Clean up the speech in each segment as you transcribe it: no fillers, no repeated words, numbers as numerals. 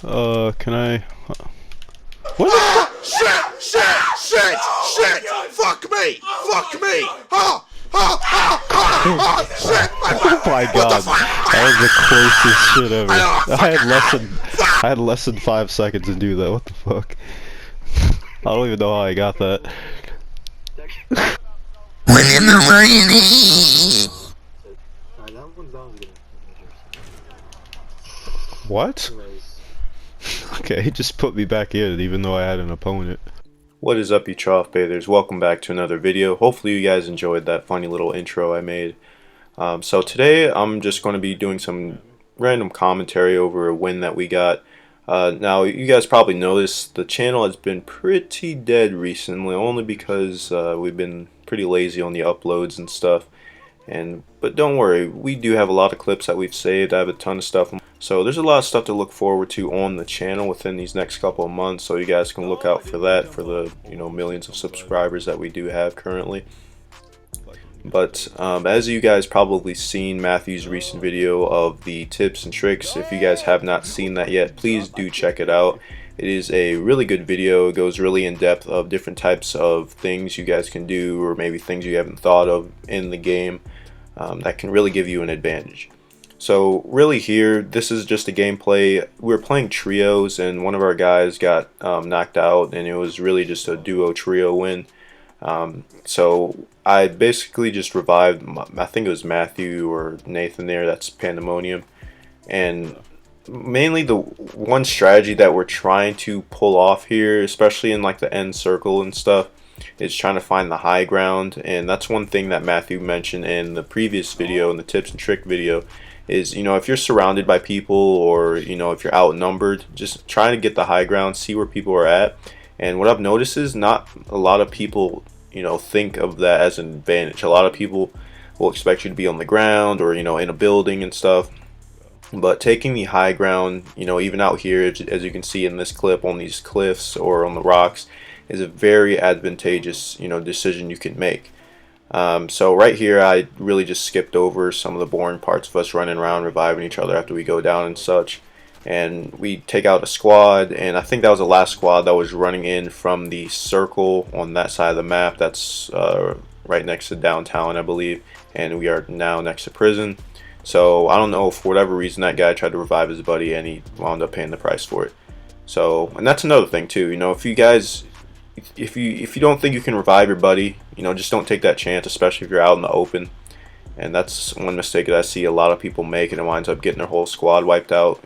Can I? What? Shit! Fuck me! Fuck me! Shit! Oh my god, that was the closest shit ever. I had less than 5 seconds to do that. What the fuck? I don't even know how I got that. What? Okay, he just put me back in even though I had an opponent. What is up, you trough bathers? Welcome back to another video. Hopefully you guys enjoyed that funny little intro I made. So today I'm just going to be doing some random commentary over a win that we got. Now you guys probably noticed the channel has been pretty dead recently, only because we've been pretty lazy on the uploads and stuff. But don't worry, we do have a lot of clips that we've saved. I have a ton of stuff. So there's a lot of stuff to look forward to on the channel within these next couple of months. So you guys can look out for that, for the millions of subscribers that we do have currently. But as you guys probably seen Matthew's recent video of the tips and tricks, if you guys have not seen that yet, please do check it out. It is a really good video. It goes really in depth of different types of things you guys can do, or maybe things you haven't thought of in the game that can really give you an advantage. So really here, this is just a gameplay. We were playing trios and one of our guys got knocked out, and it was really just a duo trio win. So I basically just revived, I think it was Matthew or Nathan there, that's Pandemonium. And mainly the one strategy that we're trying to pull off here, especially in like the end circle and stuff, is trying to find the high ground. And that's one thing that Matthew mentioned in the previous video, in the tips and trick video, is if you're surrounded by people, or if you're outnumbered, just trying to get the high ground, see where people are at. And what I've noticed is not a lot of people think of that as an advantage. A lot of people will expect you to be on the ground, or in a building and stuff. But taking the high ground, even out here, as you can see in this clip, on these cliffs or on the rocks, is a very advantageous decision you can make. So right here, I really just skipped over some of the boring parts of us running around reviving each other after we go down and such. And we take out a squad, and I think that was the last squad that was running in from the circle on that side of the map. That's right next to downtown, I believe, and we are now next to prison. So I don't know, for whatever reason, that guy tried to revive his buddy and he wound up paying the price for it. So, and that's another thing too, if you guys, if you don't think you can revive your buddy, just don't take that chance, especially if you're out in the open. And that's one mistake that I see a lot of people make, and it winds up getting their whole squad wiped out.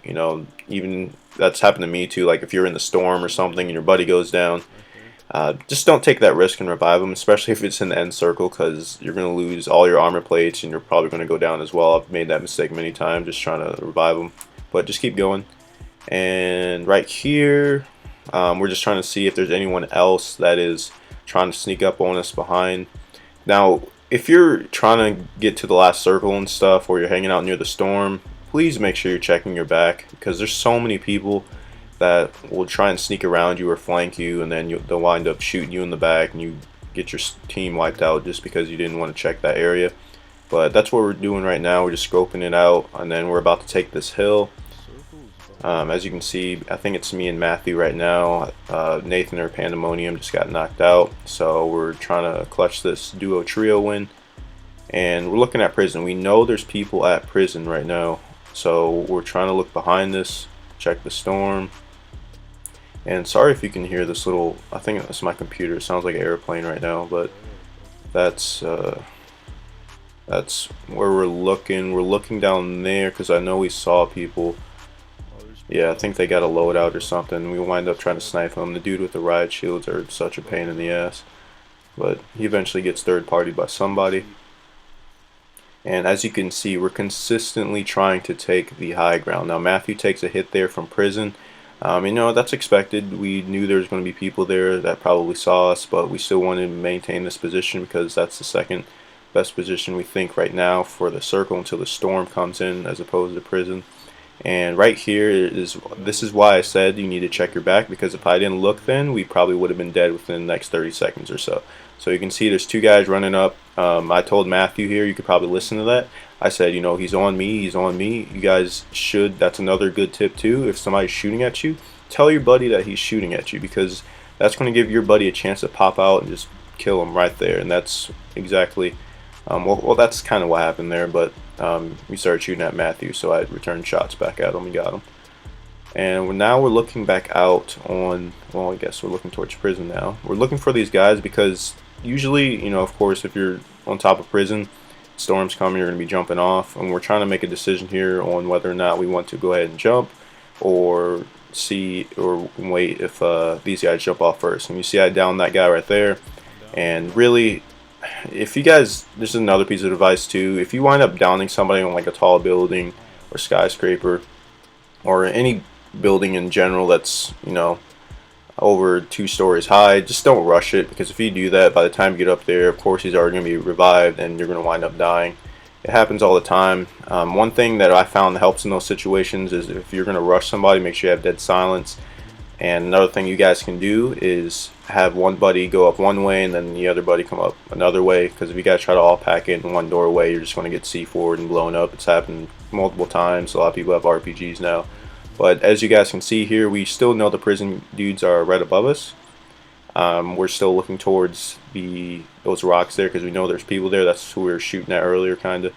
Even that's happened to me too. Like if you're in the storm or something and your buddy goes down, just don't take that risk and revive them, especially if it's in the end circle, because you're going to lose all your armor plates and you're probably going to go down as well. I've made that mistake many times, just trying to revive them. But just keep going. And right here, we're just trying to see if there's anyone else that is trying to sneak up on us behind. Now, if you're trying to get to the last circle and stuff, or you're hanging out near the storm, please make sure you're checking your back, because there's so many people that will try and sneak around you or flank you, and then they'll wind up shooting you in the back and you get your team wiped out just because you didn't want to check that area. But that's what we're doing right now. We're just scoping it out, and then we're about to take this hill. As you can see, I think it's me and Matthew right now. Nathan or Pandemonium just got knocked out, so we're trying to clutch this duo trio win. And we're looking at prison. We know there's people at prison right now, so we're trying to look behind this, check the storm. And sorry if you can hear this little, I think that's my computer, it sounds like an airplane right now, but that's where we're looking. We're looking down there because I know we saw people. Yeah, I think they got a loadout or something. We wind up trying to snipe them. The dude with the riot shields are such a pain in the ass. But he eventually gets third-partied by somebody. And as you can see, we're consistently trying to take the high ground. Now, Matthew takes a hit there from prison. That's expected. We knew there was going to be people there that probably saw us, but we still wanted to maintain this position because that's the second best position we think right now for the circle until the storm comes in, as opposed to prison. And right here this is why I said you need to check your back, because if I didn't look then, we probably would have been dead within the next 30 seconds or so. So you can see there's two guys running up. I told Matthew here, you could probably listen to that. I said, you know, he's on me, he's on me. You guys should, that's another good tip too. If somebody's shooting at you, tell your buddy that he's shooting at you, because that's going to give your buddy a chance to pop out and just kill him right there. And that's exactly, well, that's kind of what happened there. But we started shooting at Matthew, so I returned shots back at him and got him. And now we're looking back out on, well, I guess we're looking towards prison now. We're looking for these guys because usually, you know, of course, if you're on top of prison, storms come, you're going to be jumping off, and we're trying to make a decision here on whether or not we want to go ahead and jump or see or wait if these guys jump off first. And you see I downed that guy right there. And really, if you guys, this is another piece of advice too, if you wind up downing somebody on like a tall building or skyscraper or any building in general that's, you know, over 2 stories high, just don't rush it, because if you do that, by the time you get up there, of course he's already going to be revived and you're going to wind up dying. It happens all the time. One thing that I found that helps in those situations is if you're going to rush somebody, make sure you have dead silence. And another thing you guys can do is have one buddy go up one way and then the other buddy come up another way, because if you guys try to all pack in one doorway, you're just going to get C4'd and blown up. It's happened multiple times. A lot of people have RPGs now. But as you guys can see here, we still know the prison dudes are right above us. We're still looking towards those rocks there because we know there's people there. That's who we were shooting at earlier, kind of.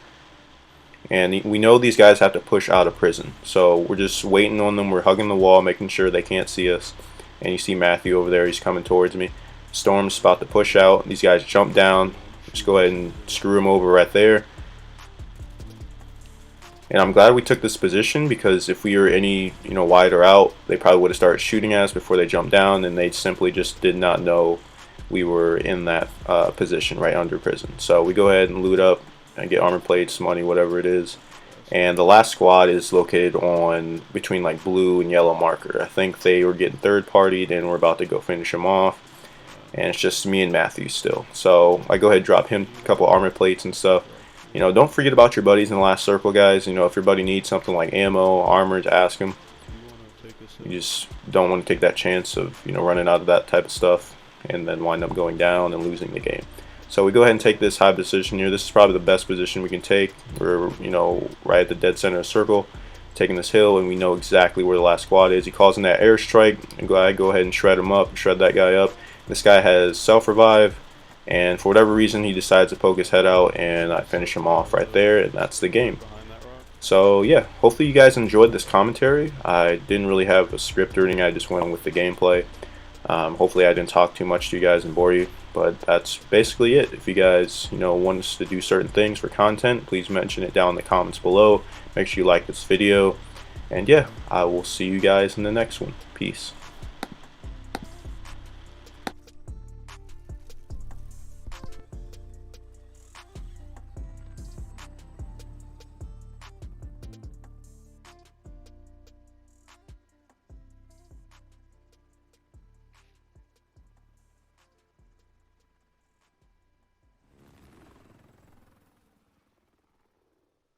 And we know these guys have to push out of prison. So we're just waiting on them. We're hugging the wall, making sure they can't see us. And you see Matthew over there. He's coming towards me. Storm's about to push out. These guys jump down. Just go ahead and screw him over right there. And I'm glad we took this position, because if we were any, you know, wider out, they probably would have started shooting at us before they jumped down, and they simply just did not know we were in that position right under prison. So we go ahead and loot up and get armor plates, money, whatever it is. And the last squad is located on between like blue and yellow marker. I think they were getting third partied and we're about to go finish them off. And it's just me and Matthew still. So I go ahead and drop him a couple armor plates and stuff. You know, don't forget about your buddies in the last circle, guys. You know, if your buddy needs something like ammo, armor, to ask him. You just don't want to take that chance of, you know, running out of that type of stuff and then wind up going down and losing the game. So we go ahead and take this high position here. This is probably the best position we can take. We're, you know, right at the dead center of the circle, taking this hill, and we know exactly where the last squad is. He calls in that airstrike, and I go ahead and shred him up, shred that guy up. This guy has self-revive, and for whatever reason he decides to poke his head out, and I finish him off right there, and that's the game. So yeah, hopefully you guys enjoyed this commentary. I didn't really have a script or anything. I just went on with the gameplay. Hopefully I didn't talk too much to you guys and bore you, but that's basically it. If you guys, you know, want us to do certain things for content, please mention it down in the comments below. Make sure you like this video, and yeah, I will see you guys in the next one. Peace.